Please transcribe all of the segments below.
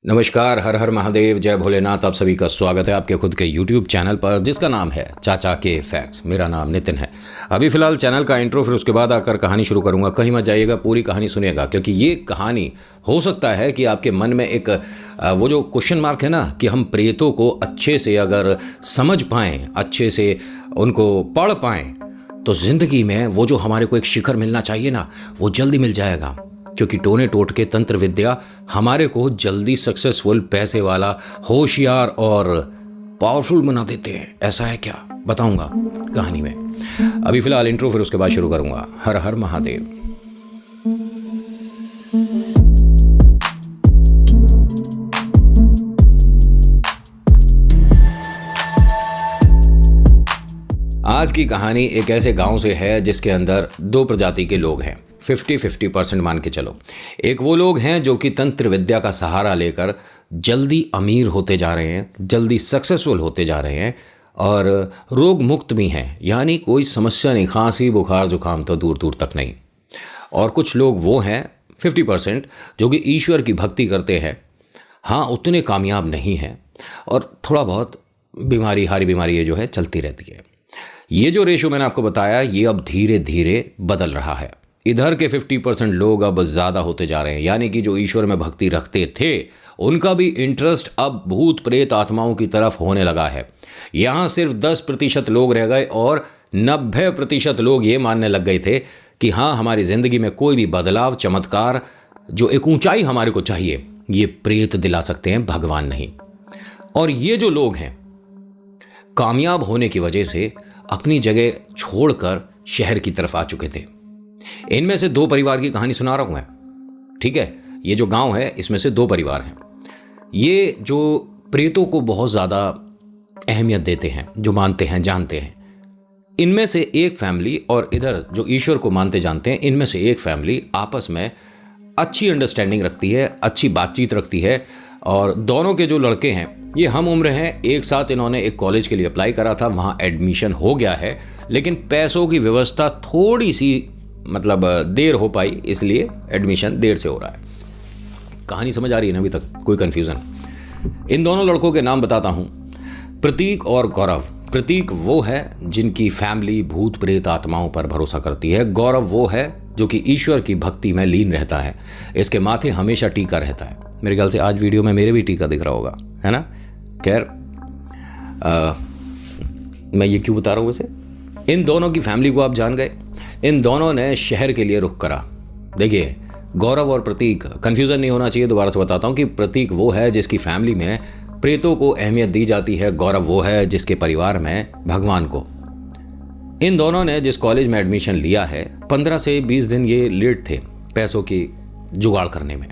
नमस्कार, हर हर महादेव, जय भोलेनाथ। आप सभी का स्वागत है आपके खुद के YouTube चैनल पर जिसका नाम है चाचा के फैक्ट्स। मेरा नाम नितिन है। अभी फ़िलहाल चैनल का इंट्रो, फिर उसके बाद आकर कहानी शुरू करूंगा। कहीं मत जाइएगा, पूरी कहानी सुनिएगा, क्योंकि ये कहानी हो सकता है कि आपके मन में एक वो जो क्वेश्चन मार्क है ना, कि हम प्रेतों को अच्छे से अगर समझ पाएँ, अच्छे से उनको पढ़ पाएँ, तो ज़िंदगी में वो जो हमारे को एक शिखर मिलना चाहिए ना, वो जल्दी मिल जाएगा। क्योंकि टोने टोट के तंत्र विद्या हमारे को जल्दी सक्सेसफुल, पैसे वाला, होशियार और पावरफुल बना देते हैं। ऐसा है क्या, बताऊंगा कहानी में। अभी फिलहाल इंट्रो, फिर उसके बाद शुरू करूंगा। हर हर महादेव। आज की कहानी एक ऐसे गांव से है जिसके अंदर दो प्रजाति के लोग हैं। 50-50% मान के चलो। एक वो लोग हैं जो कि तंत्र विद्या का सहारा लेकर जल्दी अमीर होते जा रहे हैं, जल्दी सक्सेसफुल होते जा रहे हैं और रोग मुक्त भी हैं, यानी कोई समस्या नहीं, खांसी बुखार जुकाम तो दूर दूर तक नहीं। और कुछ लोग वो हैं 50% जो कि ईश्वर की भक्ति करते हैं, हाँ उतने कामयाब नहीं हैं और थोड़ा बहुत बीमारी, हारी बीमारी ये जो है चलती रहती है। ये जो रेशो मैंने आपको बताया, ये अब धीरे धीरे बदल रहा है। इधर के 50% लोग अब ज़्यादा होते जा रहे हैं, यानी कि जो ईश्वर में भक्ति रखते थे उनका भी इंटरेस्ट अब भूत प्रेत आत्माओं की तरफ होने लगा है। यहाँ सिर्फ 10% लोग रह गए और 90% लोग ये मानने लग गए थे कि हाँ, हमारी ज़िंदगी में कोई भी बदलाव, चमत्कार, जो एक ऊंचाई हमारे को चाहिए, ये प्रेत दिला सकते हैं, भगवान नहीं। और ये जो लोग हैं कामयाब होने की वजह से अपनी जगह छोड़कर शहर की तरफ आ चुके थे। इनमें से दो परिवार की कहानी सुना रहा हूं मैं, ठीक है। ये जो गांव है इसमें से दो परिवार हैं। ये जो प्रेतों को बहुत ज़्यादा अहमियत देते हैं, जो मानते हैं, जानते हैं, इनमें से एक फैमिली और इधर जो ईश्वर को मानते जानते हैं, इनमें से एक फैमिली आपस में अच्छी अंडरस्टैंडिंग रखती है, अच्छी बातचीत रखती है। और दोनों के जो लड़के हैं ये हम उम्र हैं, एक साथ इन्होंने एक कॉलेज के लिए अप्लाई करा था, वहाँ एडमिशन हो गया है, लेकिन पैसों की व्यवस्था थोड़ी सी देर हो पाई, इसलिए एडमिशन देर से हो रहा है। कहानी समझ आ रही है ना अभी तक, कोई कन्फ्यूज़न? इन दोनों लड़कों के नाम बताता हूँ, प्रतीक और गौरव। प्रतीक वो है जिनकी फैमिली भूत प्रेत आत्माओं पर भरोसा करती है। गौरव वो है जो कि ईश्वर की भक्ति में लीन रहता है। इसके माथे हमेशा टीका रहता है। मेरे ख्याल से आज वीडियो में मेरे भी टीका दिख रहा होगा, है ना। खैर, मैं ये क्यों बता रहा हूँ वैसे? इन दोनों की फैमिली को आप जान गए। इन दोनों ने शहर के लिए रुख करा। देखिए, गौरव और प्रतीक, कन्फ्यूज़न नहीं होना चाहिए, दोबारा से बताता हूँ कि प्रतीक वो है जिसकी फैमिली में प्रेतों को अहमियत दी जाती है, गौरव वो है जिसके परिवार में भगवान को। इन दोनों ने जिस कॉलेज में एडमिशन लिया है, 15 से 20 दिन ये लेट थे पैसों की जुगाड़ करने में,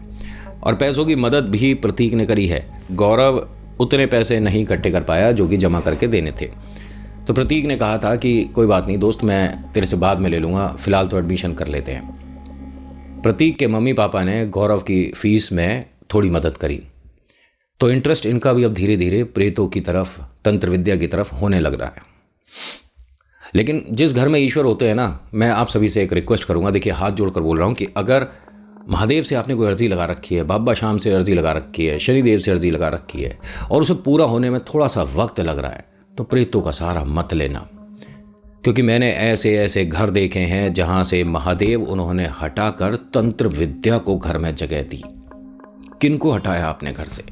और पैसों की मदद भी प्रतीक ने करी है। गौरव उतने पैसे नहीं इकट्ठे कर पाया जो कि जमा करके देने थे। तो प्रतीक ने कहा था कि कोई बात नहीं दोस्त, मैं तेरे से बाद में ले लूँगा, फ़िलहाल तो एडमिशन कर लेते हैं। प्रतीक के मम्मी पापा ने गौरव की फ़ीस में थोड़ी मदद करी, तो इंटरेस्ट इनका भी अब धीरे धीरे प्रेतों की तरफ, तंत्र विद्या की तरफ होने लग रहा है। लेकिन जिस घर में ईश्वर होते हैं ना, मैं आप सभी से एक रिक्वेस्ट करूँगा, देखिए हाथ जोड़कर बोल रहा हूँ कि अगर महादेव से आपने कोई अर्जी लगा रखी है, बाबा शाम से अर्जी लगा रखी है, शनिदेव से अर्जी लगा रखी है, और उसे पूरा होने में थोड़ा सा वक्त लग रहा है, तो प्रेतों का सहारा मत लेना। क्योंकि मैंने ऐसे ऐसे घर देखे हैं जहां से महादेव उन्होंने हटाकर तंत्र विद्या को घर में जगह दी। किनको हटाया आपने घर से?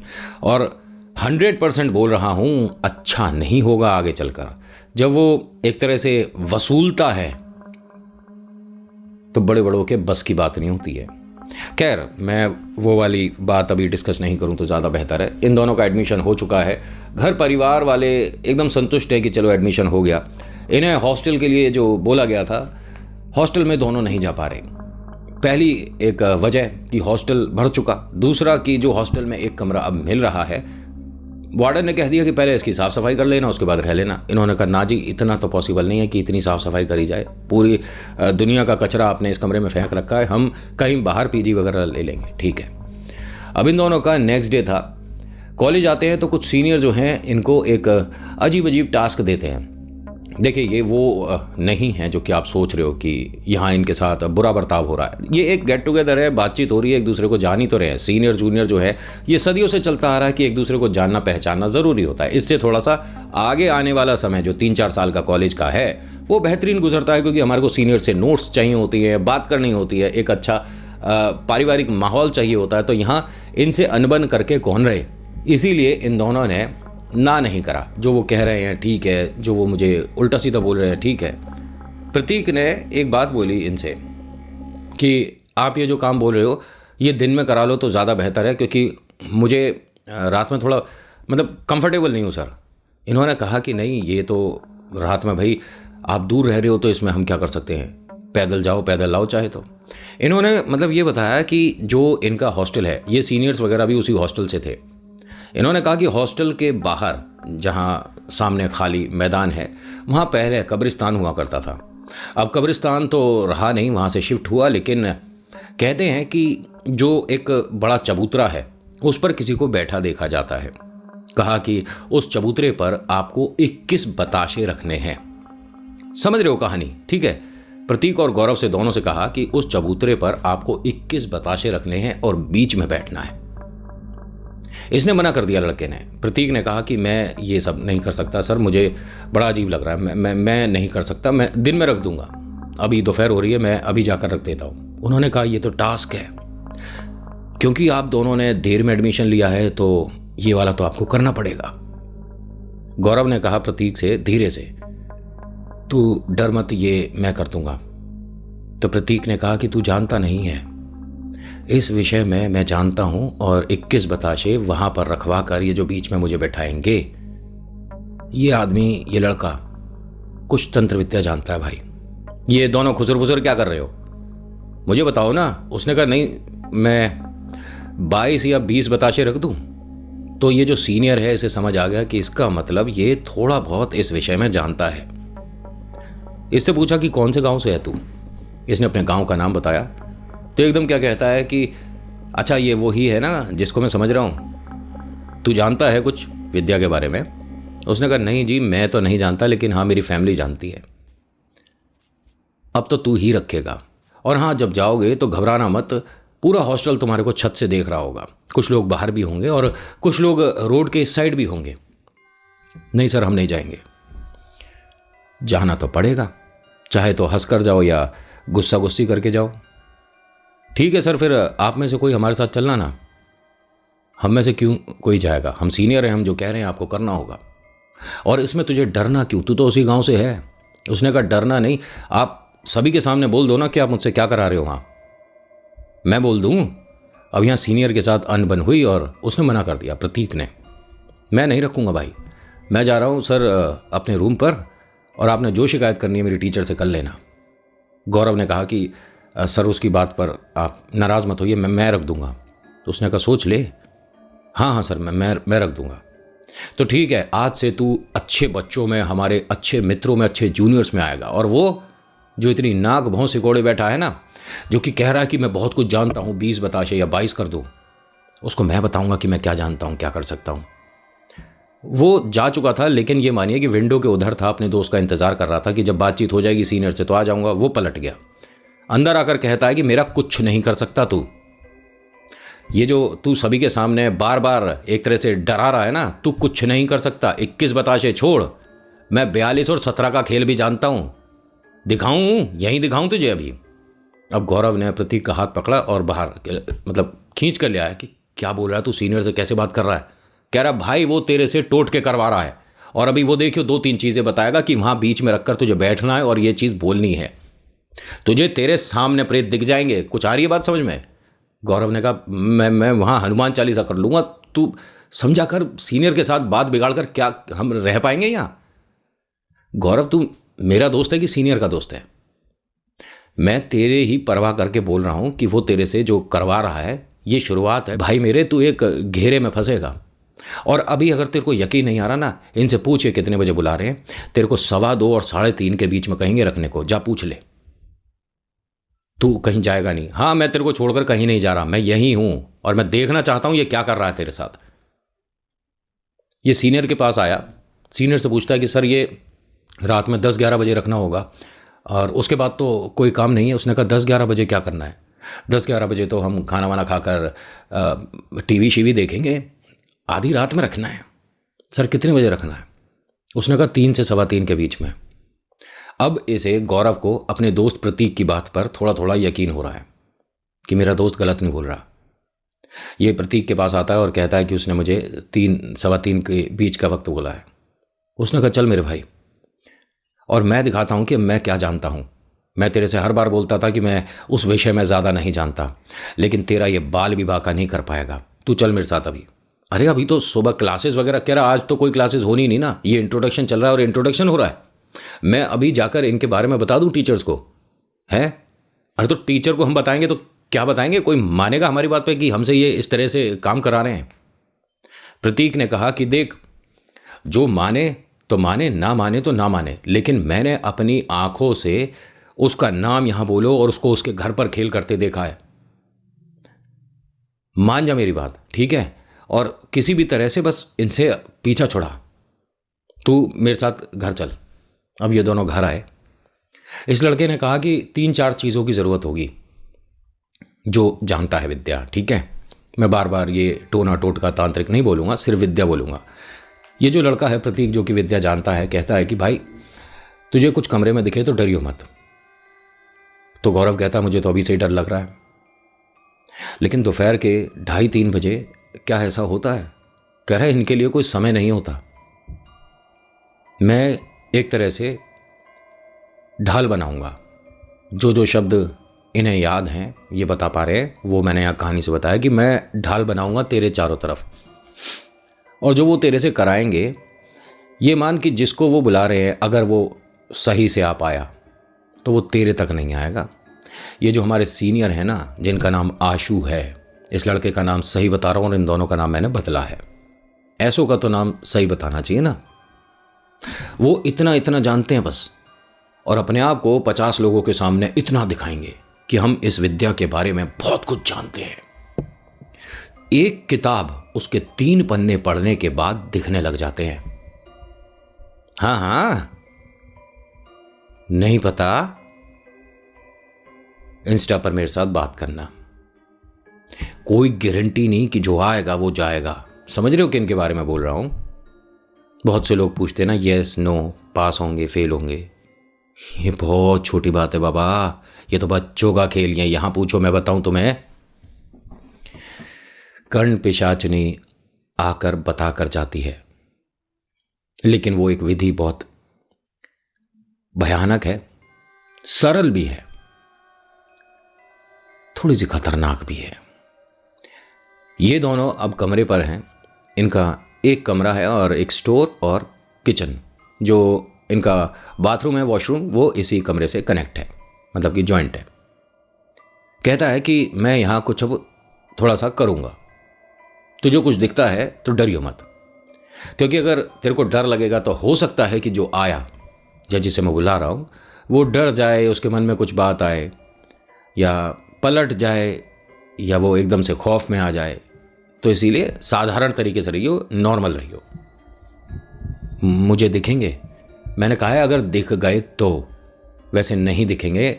और 100% बोल रहा हूं, अच्छा नहीं होगा आगे चलकर। जब वो एक तरह से वसूलता है तो बड़े बड़ों के बस की बात नहीं होती है। खैर, मैं वो वाली बात अभी डिस्कस नहीं करूं तो ज़्यादा बेहतर है। इन दोनों का एडमिशन हो चुका है, घर परिवार वाले एकदम संतुष्ट है कि चलो एडमिशन हो गया। इन्हें हॉस्टल के लिए जो बोला गया था, हॉस्टल में दोनों नहीं जा पा रहे। पहली एक वजह कि हॉस्टल भर चुका, दूसरा कि जो हॉस्टल में एक कमरा अब मिल रहा है, वार्डन ने कह दिया कि पहले इसकी साफ़ सफाई कर लेना, उसके बाद रह लेना। इन्होंने कहा ना जी, इतना तो पॉसिबल नहीं है कि इतनी साफ़ सफाई करी जाए, पूरी दुनिया का कचरा आपने इस कमरे में फेंक रखा है, हम कहीं बाहर पीजी वगैरह ले लेंगे, ठीक है। अब इन दोनों का नेक्स्ट डे था। कॉलेज आते हैं तो कुछ सीनियर जो हैं इनको एक अजीब अजीब टास्क देते हैं। देखिए ये वो नहीं है जो कि आप सोच रहे हो कि यहाँ इनके साथ बुरा बर्ताव हो रहा है। ये एक गेट टुगेदर है, बातचीत हो रही है, एक दूसरे को जान ही तो रहे हैं। सीनियर जूनियर जो है ये सदियों से चलता आ रहा है कि एक दूसरे को जानना पहचानना ज़रूरी होता है। इससे थोड़ा सा आगे आने वाला समय जो 3-4 साल का कॉलेज का है वो बेहतरीन गुजरता है, क्योंकि हमारे को सीनियर से नोट्स चाहिए होती है, बात करनी होती है, एक अच्छा पारिवारिक माहौल चाहिए होता है। तो यहाँ इनसे अनबन करके कौन रहे, इसीलिए इन दोनों ने ना नहीं करा। जो वो कह रहे हैं ठीक है, जो वो मुझे उल्टा सीधा बोल रहे हैं ठीक है। प्रतीक ने एक बात बोली इनसे कि आप ये जो काम बोल रहे हो ये दिन में करा लो तो ज़्यादा बेहतर है, क्योंकि मुझे रात में थोड़ा मतलब कंफर्टेबल नहीं हूँ सर। इन्होंने कहा कि नहीं ये तो रात में भाई आप दूर रह रहे हो तो इसमें हम क्या कर सकते हैं, पैदल जाओ पैदल लाओ चाहे तो। इन्होंने मतलब ये बताया कि जो इनका हॉस्टल है, ये सीनियर्स वगैरह भी उसी हॉस्टल से थे। इन्होंने कहा कि हॉस्टल के बाहर जहाँ सामने खाली मैदान है वहाँ पहले कब्रिस्तान हुआ करता था। अब कब्रिस्तान तो रहा नहीं, वहाँ से शिफ्ट हुआ, लेकिन कहते हैं कि जो एक बड़ा चबूतरा है उस पर किसी को बैठा देखा जाता है। कहा कि उस चबूतरे पर आपको 21 बताशे रखने हैं। समझ रहे हो कहानी, ठीक है। प्रतीक और गौरव से दोनों से कहा कि उस चबूतरे पर आपको 21 बताशे रखने हैं और बीच में बैठना है। इसने मना कर दिया लड़के ने। प्रतीक ने कहा कि मैं ये सब नहीं कर सकता सर, मुझे बड़ा अजीब लग रहा है, मैं नहीं कर सकता, मैं दिन में रख दूंगा, अभी दोपहर हो रही है, मैं अभी जाकर रख देता हूँ। उन्होंने कहा ये तो टास्क है, क्योंकि आप दोनों ने देर में एडमिशन लिया है तो ये वाला तो आपको करना पड़ेगा। गौरव ने कहा प्रतीक से धीरे से, तू डर मत, ये मैं कर दूंगा। तो प्रतीक ने कहा कि तू जानता नहीं है, इस विषय में मैं जानता हूं, और 21 बताशे वहां पर रखवा कर ये जो बीच में मुझे बैठाएंगे, ये आदमी, ये लड़का कुछ तंत्र विद्या जानता है भाई। ये दोनों खुसर फुसर क्या कर रहे हो, मुझे बताओ ना। उसने कहा नहीं, मैं 22 या 20 बताशे रख दूं। तो ये जो सीनियर है इसे समझ आ गया कि इसका मतलब ये थोड़ा बहुत इस विषय में जानता है। इससे पूछा कि कौन से गांव से है तू। इसने अपने गांव का नाम बताया। तो एकदम क्या कहता है कि अच्छा ये वही है ना जिसको मैं समझ रहा हूँ, तू जानता है कुछ विद्या के बारे में। उसने कहा नहीं जी मैं तो नहीं जानता, लेकिन हाँ मेरी फैमिली जानती है। अब तो तू ही रखेगा, और हाँ जब जाओगे तो घबराना मत, पूरा हॉस्टल तुम्हारे को छत से देख रहा होगा, कुछ लोग बाहर भी होंगे और कुछ लोग रोड के इस साइड भी होंगे। नहीं सर हम नहीं जाएंगे। जाना तो पड़ेगा, चाहे तो हंस कर जाओ या गुस्सा गुस्सी करके जाओ। ठीक है सर, फिर आप में से कोई हमारे साथ चलना ना। हम में से क्यों कोई जाएगा, हम सीनियर हैं, हम जो कह रहे हैं आपको करना होगा। और इसमें तुझे डरना क्यों, तू तो उसी गांव से है। उसने कहा डरना नहीं, आप सभी के सामने बोल दो ना कि आप मुझसे क्या करा रहे हो वहाँ। मैं बोल दूँ? अब यहाँ सीनियर के साथ अनबन हुई और उसने मना कर दिया प्रतीक ने। मैं नहीं रखूँगा भाई, मैं जा रहा हूँ सर अपने रूम पर, और आपने जो शिकायत करनी है मेरी टीचर से कर लेना। गौरव ने कहा कि सर उसकी बात पर आप नाराज़ मत होइए, मैं रख दूंगा। तो उसने कहा सोच ले। हाँ हाँ सर मैं रख दूंगा। तो ठीक है, आज से तू अच्छे बच्चों में, हमारे अच्छे मित्रों में, अच्छे जूनियर्स में आएगा। और वो जो इतनी नाक भौं सिकोड़े बैठा है ना, जो कि कह रहा है कि मैं बहुत कुछ जानता हूँ, 20 बताशे या 22 कर दूँ, उसको मैं बताऊँगा कि मैं क्या जानता हूँ, क्या कर सकता हूँ। वो जा चुका था, लेकिन ये मानिए कि विंडो के उधर था, अपने दोस्त का इंतज़ार कर रहा था कि जब बातचीत हो जाएगी सीनियर से तो आ जाऊँगा। वो पलट गया, अंदर आकर कहता है कि मेरा कुछ नहीं कर सकता तू। ये जो तू सभी के सामने बार बार एक तरह से डरा रहा है ना, तू कुछ नहीं कर सकता। 21 बताशे छोड़, मैं 42 और 17 का खेल भी जानता हूँ। दिखाऊं, यहीं दिखाऊं तुझे अभी। अब गौरव ने प्रतीक का हाथ पकड़ा और बाहर मतलब खींच कर ले आया कि क्या बोल रहा है तू, सीनियर से कैसे बात कर रहा है। कह रहा भाई वो तेरे से टोट के करवा रहा है, और अभी वो देखियो 2-3 चीज़ें बताएगा कि वहाँ बीच में रखकर तुझे बैठना है और ये चीज़ बोलनी है। तुझे तेरे सामने प्रेत दिख जाएंगे। कुछ आ रही है बात समझ में? गौरव ने कहा मैं वहाँ हनुमान चालीसा कर लूँगा, तू समझा कर, सीनियर के साथ बात बिगाड़ कर क्या हम रह पाएंगे यहाँ? गौरव तू मेरा दोस्त है कि सीनियर का दोस्त है? मैं तेरे ही परवाह करके बोल रहा हूँ कि वो तेरे से जो करवा रहा है ये शुरुआत है भाई मेरे, तू एक घेरे में फंसेगा। और अभी अगर तेरे को यकीन नहीं आ रहा ना, इनसे पूछे कितने बजे बुला रहे हैं। तेरे को 2:15 और 3:30 के बीच में कहेंगे रखने को, जा पूछ ले। तू कहीं जाएगा नहीं। हाँ मैं तेरे को छोड़कर कहीं नहीं जा रहा, मैं यहीं हूं और मैं देखना चाहता हूं ये क्या कर रहा है तेरे साथ। ये सीनियर के पास आया, सीनियर से पूछता है कि सर ये रात में 10-11 बजे रखना होगा, और उसके बाद तो कोई काम नहीं है। उसने कहा 10-11 बजे क्या करना है, 10-11 बजे तो हम खाना वाना खाकर टीवी शीवी देखेंगे, आधी रात में रखना है। सर कितने बजे रखना है? उसने कहा 3 से 3:15 के बीच में। अब इसे गौरव को अपने दोस्त प्रतीक की बात पर थोड़ा थोड़ा यकीन हो रहा है कि मेरा दोस्त गलत नहीं बोल रहा। ये प्रतीक के पास आता है और कहता है कि उसने मुझे 3-3:15 के बीच का वक्त बोला है। उसने कहा चल मेरे भाई, और मैं दिखाता हूँ कि मैं क्या जानता हूँ। मैं तेरे से हर बार बोलता था कि मैं उस विषय में ज़्यादा नहीं जानता, लेकिन तेरा ये बाल विवाह का नहीं कर पाएगा। तू चल मेरे साथ अभी। अरे अभी तो सुबह क्लासेस वगैरह, कह रहा आज तो कोई क्लासेस होनी नहीं ना, ये इंट्रोडक्शन चल रहा है और इंट्रोडक्शन हो रहा है। मैं अभी जाकर इनके बारे में बता दूं टीचर्स को, है? अरे तो टीचर को हम बताएंगे तो क्या बताएंगे? कोई मानेगा हमारी बात पे कि हमसे ये इस तरह से काम करा रहे हैं? प्रतीक ने कहा कि देख, जो माने तो माने, ना माने तो ना माने, लेकिन मैंने अपनी आंखों से उसका नाम यहां बोलो और उसको उसके घर पर खेल करते देखा है। मान जा मेरी बात, ठीक है? और किसी भी तरह से बस इनसे पीछा छुड़ा। तू मेरे साथ घर चल। अब ये दोनों घर आए। इस लड़के ने कहा कि 3-4 चीज़ों की ज़रूरत होगी जो जानता है विद्या, ठीक है? मैं बार बार ये टोना टोटका तांत्रिक नहीं बोलूँगा, सिर्फ विद्या बोलूँगा। ये जो लड़का है प्रतीक, जो कि विद्या जानता है, कहता है कि भाई तुझे कुछ कमरे में दिखे तो डरियो मत। तो गौरव कहता मुझे तो अभी से ही डर लग रहा है। लेकिन दोपहर के 2:30-3 बजे क्या ऐसा होता है? कह रहा है इनके लिए कोई समय नहीं होता। मैं एक तरह से ढाल बनाऊंगा। जो जो शब्द इन्हें याद हैं, ये बता पा रहे हैं, वो मैंने यहाँ कहानी से बताया कि मैं ढाल बनाऊंगा तेरे चारों तरफ, और जो वो तेरे से कराएंगे, ये मान कि जिसको वो बुला रहे हैं अगर वो सही से आ पाया तो वो तेरे तक नहीं आएगा। ये जो हमारे सीनियर हैं ना, जिनका नाम आशु है, इस लड़के का नाम सही बता रहा हूँ और इन दोनों का नाम मैंने बदला है। ऐसो का तो नाम सही बताना चाहिए ना। वो इतना इतना जानते हैं बस, और अपने आप को 50 लोगों के सामने इतना दिखाएंगे कि हम इस विद्या के बारे में बहुत कुछ जानते हैं। एक किताब उसके 3 पन्ने पढ़ने के बाद दिखने लग जाते हैं। हाँ हाँ, नहीं पता? इंस्टा पर मेरे साथ बात करना। कोई गारंटी नहीं कि जो आएगा वो जाएगा। समझ रहे हो किन के बारे में बोल रहा हूं? बहुत से लोग पूछते ना, यस नो, पास होंगे फेल होंगे। ये बहुत छोटी बात है बाबा, ये तो बच्चों का खेल है। यहां पूछो, मैं बताऊं तुम्हें। कर्ण पिशाचनी आकर बता कर जाती है, लेकिन वो एक विधि बहुत भयानक है, सरल भी है, थोड़ी सी खतरनाक भी है। ये दोनों अब कमरे पर हैं। इनका एक कमरा है और एक स्टोर और किचन, जो इनका बाथरूम है, वॉशरूम, वो इसी कमरे से कनेक्ट है, मतलब कि जॉइंट है। कहता है कि मैं यहाँ कुछ अब थोड़ा सा करूँगा, तुझे कुछ दिखता है तो डरियो मत, क्योंकि अगर तेरे को डर लगेगा तो हो सकता है कि जो आया या जिसे मैं बुला रहा हूँ वो डर जाए, उसके मन में कुछ बात आए, या पलट जाए, या वो एकदम से खौफ में आ जाए। तो इसीलिए साधारण तरीके से रहियो, नॉर्मल रहियो। मुझे दिखेंगे? मैंने कहा है अगर दिख गए तो, वैसे नहीं दिखेंगे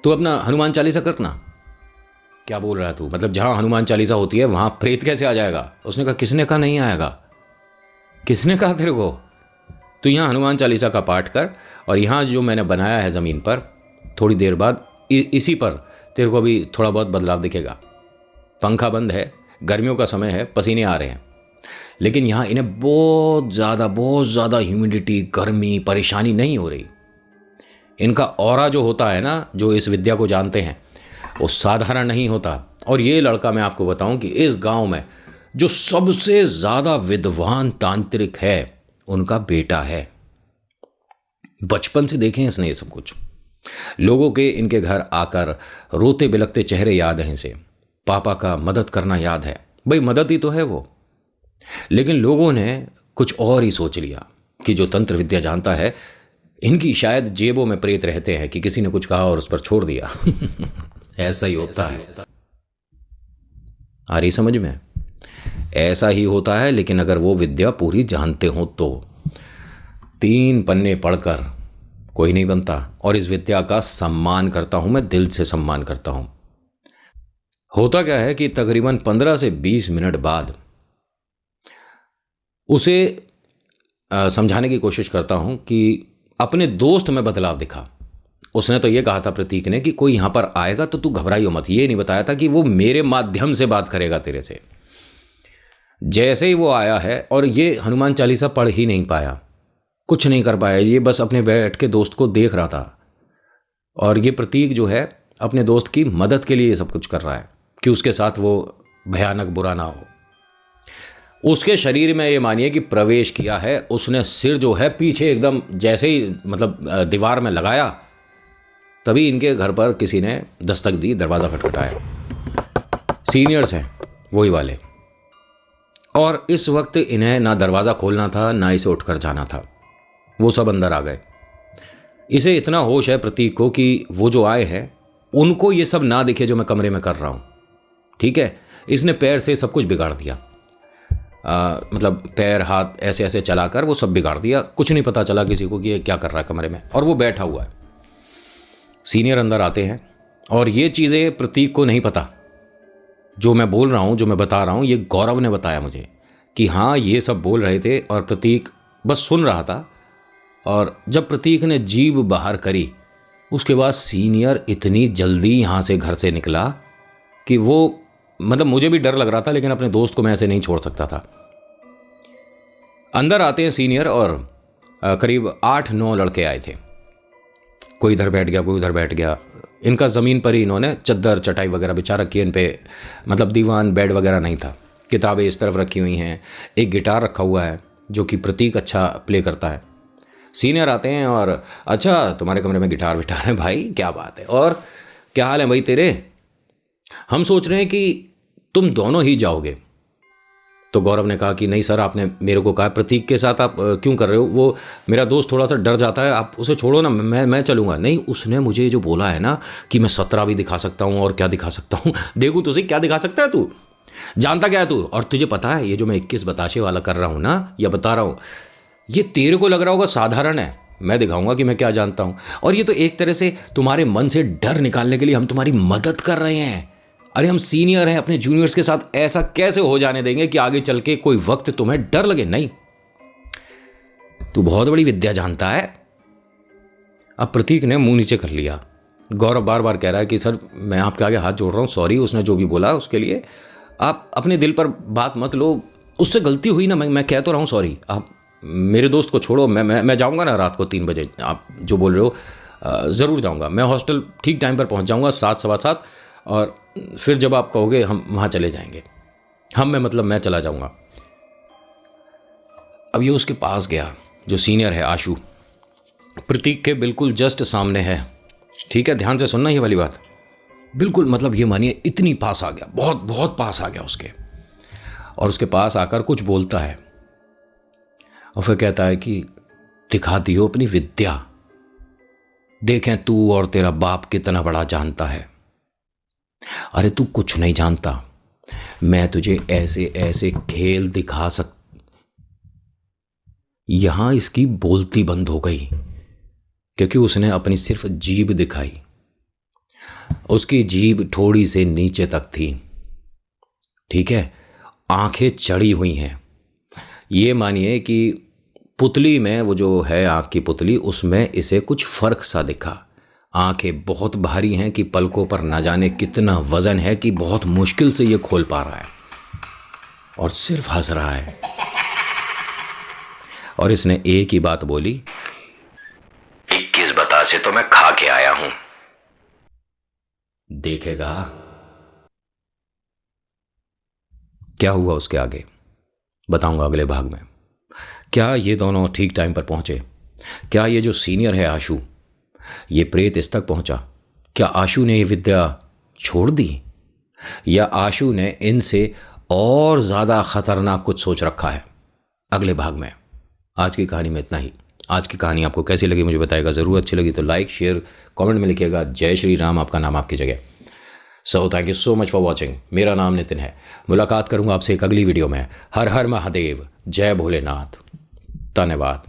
तो अपना हनुमान चालीसा करना। क्या बोल रहा है तू? मतलब जहाँ हनुमान चालीसा होती है वहाँ प्रेत कैसे आ जाएगा? उसने कहा किसने कहा नहीं आएगा? किसने कहा तेरे को? तो यहाँ हनुमान चालीसा का पाठ कर, और यहाँ जो मैंने बनाया है ज़मीन पर, थोड़ी देर बाद इसी पर तेरे को भी थोड़ा बहुत बदलाव दिखेगा। पंखा बंद है, गर्मियों का समय है, पसीने आ रहे हैं, लेकिन यहाँ इन्हें बहुत ज़्यादा ह्यूमिडिटी, गर्मी, परेशानी नहीं हो रही। इनका ऑरा जो होता है ना, जो इस विद्या को जानते हैं, वो साधारण नहीं होता। और ये लड़का, मैं आपको बताऊं कि इस गांव में जो सबसे ज़्यादा विद्वान तांत्रिक है, उनका बेटा है। बचपन से देखें इसने ये सब कुछ। लोगों के इनके घर आकर रोते बिलखते चेहरे याद हैं इसे। पापा का मदद करना याद है। भाई मदद ही तो है वो, लेकिन लोगों ने कुछ और ही सोच लिया कि जो तंत्र विद्या जानता है, इनकी शायद जेबों में प्रेत रहते हैं कि किसी ने कुछ कहा और उस पर छोड़ दिया। ऐसा ही होता है। आ रही समझ में? ऐसा ही होता है, लेकिन अगर वो विद्या पूरी जानते हो तो 3 पन्ने पढ़कर कोई नहीं बनता। और इस विद्या का सम्मान करता हूं मैं, दिल से सम्मान करता हूं। होता क्या है कि तकरीबन 15 से 20 मिनट बाद उसे समझाने की कोशिश करता हूं कि अपने दोस्त में बदलाव दिखा। उसने तो ये कहा था प्रतीक ने कि कोई यहां पर आएगा तो तू घबराइयो मत। ये नहीं बताया था कि वो मेरे माध्यम से बात करेगा तेरे से। जैसे ही वो आया है, और ये हनुमान चालीसा पढ़ ही नहीं पाया, कुछ नहीं कर पाया, ये बस अपने बैठ के दोस्त को देख रहा था। और ये प्रतीक जो है अपने दोस्त की मदद के लिए ये सब कुछ कर रहा है कि उसके साथ वो भयानक बुरा ना हो। उसके शरीर में ये मानिए कि प्रवेश किया है उसने। सिर जो है पीछे एकदम, जैसे ही मतलब दीवार में लगाया, तभी इनके घर पर किसी ने दस्तक दी, दरवाज़ा खटखटाया। सीनियर्स हैं वही वाले। और इस वक्त इन्हें ना दरवाज़ा खोलना था ना इसे उठकर जाना था। वो सब अंदर आ गए। इसे इतना होश है प्रतीक को कि वो जो आए हैं उनको ये सब ना दिखे जो मैं कमरे में कर रहा हूँ। ठीक है, इसने पैर से सब कुछ बिगाड़ दिया। मतलब पैर हाथ ऐसे ऐसे चलाकर वो सब बिगाड़ दिया। कुछ नहीं पता चला किसी को कि ये क्या कर रहा है कमरे में, और वो बैठा हुआ है। सीनियर अंदर आते हैं और ये चीज़ें प्रतीक को नहीं पता। जो मैं बोल रहा हूँ, जो मैं बता रहा हूँ, ये गौरव ने बताया मुझे कि हाँ ये सब बोल रहे थे और प्रतीक बस सुन रहा था। और जब प्रतीक ने जीभ बाहर करी, उसके बाद सीनियर इतनी जल्दी यहाँ से घर से निकला कि वो, मतलब मुझे भी डर लग रहा था, लेकिन अपने दोस्त को मैं ऐसे नहीं छोड़ सकता था। अंदर आते हैं सीनियर और करीब 8-9 लड़के आए थे। कोई इधर बैठ गया, कोई उधर बैठ गया। इनका ज़मीन पर ही इन्होंने चद्दर चटाई वगैरह बिछा रखी है। इन पे मतलब दीवान बेड वगैरह नहीं था। किताबें इस तरफ रखी हुई हैं। एक गिटार रखा हुआ है जो कि प्रतीक अच्छा प्ले करता है। सीनियर आते हैं और अच्छा तुम्हारे कमरे में गिटार विटार है भाई, क्या बात है, और क्या हाल है भाई तेरे? हम सोच रहे हैं कि तुम दोनों ही जाओगे। तो गौरव ने कहा कि नहीं सर, आपने मेरे को कहा प्रतीक के साथ आप क्यों कर रहे हो? वो मेरा दोस्त थोड़ा सा डर जाता है, आप उसे छोड़ो ना, मैं चलूँगा। नहीं, उसने मुझे जो बोला है ना कि मैं 17 भी दिखा सकता हूँ और क्या दिखा सकता हूँ। देखूँ तुझे क्या दिखा सकता है, तू जानता क्या है तू? और तुझे पता है ये जो मैं 21 बताशे वाला कर रहा हूँ ना, या बता रहा हूँ, ये तेरे को लग रहा होगा साधारण है। मैं दिखाऊंगा कि मैं क्या जानता हूँ। और ये तो एक तरह से तुम्हारे मन से डर निकालने के लिए हम तुम्हारी मदद कर रहे हैं। अरे हम सीनियर हैं, अपने जूनियर्स के साथ ऐसा कैसे हो जाने देंगे कि आगे चल के कोई वक्त तुम्हें डर लगे? नहीं, तू बहुत बड़ी विद्या जानता है। अब प्रतीक ने मुंह नीचे कर लिया। गौरव बार बार कह रहा है कि सर मैं आपके आगे हाथ जोड़ रहा हूँ, सॉरी, उसने जो भी बोला उसके लिए आप अपने दिल पर बात मत लो। उससे गलती हुई ना, मैं कह तो रहा हूँ सॉरी। आप मेरे दोस्त को छोड़ो, मैं जाऊँगा ना रात को 3 बजे, आप जो बोल रहे हो ज़रूर जाऊँगा। मैं हॉस्टल ठीक टाइम पर पहुँच जाऊँगा, 7 सवा 7, और फिर जब आप कहोगे हम वहाँ चले जाएंगे। मैं चला जाऊँगा। अब ये उसके पास गया, जो सीनियर है आशु, प्रतीक के बिल्कुल जस्ट सामने है। ठीक है, ध्यान से सुनना ये वाली बात। बिल्कुल मतलब ये मानिए इतनी पास आ गया, बहुत बहुत पास आ गया उसके। और उसके पास आकर कुछ बोलता है और फिर कहता है कि दिखा दियो अपनी विद्या, देखें तू और तेरा बाप कितना बड़ा जानता है। अरे तू कुछ नहीं जानता, मैं तुझे ऐसे ऐसे खेल दिखा यहां इसकी बोलती बंद हो गई क्योंकि उसने अपनी सिर्फ जीभ दिखाई। उसकी जीभ थोड़ी से नीचे तक थी। ठीक है, आंखें चढ़ी हुई हैं। ये मानिए कि पुतली में वो जो है आंख की पुतली, उसमें इसे कुछ फर्क सा दिखा। आंखें बहुत भारी हैं कि पलकों पर ना जाने कितना वजन है कि बहुत मुश्किल से ये खोल पा रहा है, और सिर्फ हंस रहा है। और इसने एक ही बात बोली, 21 बतासे तो मैं खा के आया हूं, देखेगा। क्या हुआ उसके आगे बताऊंगा अगले भाग में। क्या ये दोनों ठीक टाइम पर पहुंचे? क्या ये जो सीनियर है आशु, ये प्रेत इस तक पहुंचा? क्या आशु ने ये विद्या छोड़ दी, या आशु ने इनसे और ज़्यादा खतरनाक कुछ सोच रखा है? अगले भाग में। आज की कहानी में इतना ही। आज की कहानी आपको कैसी लगी मुझे बताइएगा ज़रूर। अच्छी लगी तो लाइक शेयर कमेंट में लिखिएगा। जय श्री राम, आपका नाम आपकी जगह। So thank you so much for watching. मेरा नाम नितिन है। मुलाकात करूंगा आपसे एक अगली वीडियो में। हर हर महादेव, जय भोलेनाथ, धन्यवाद।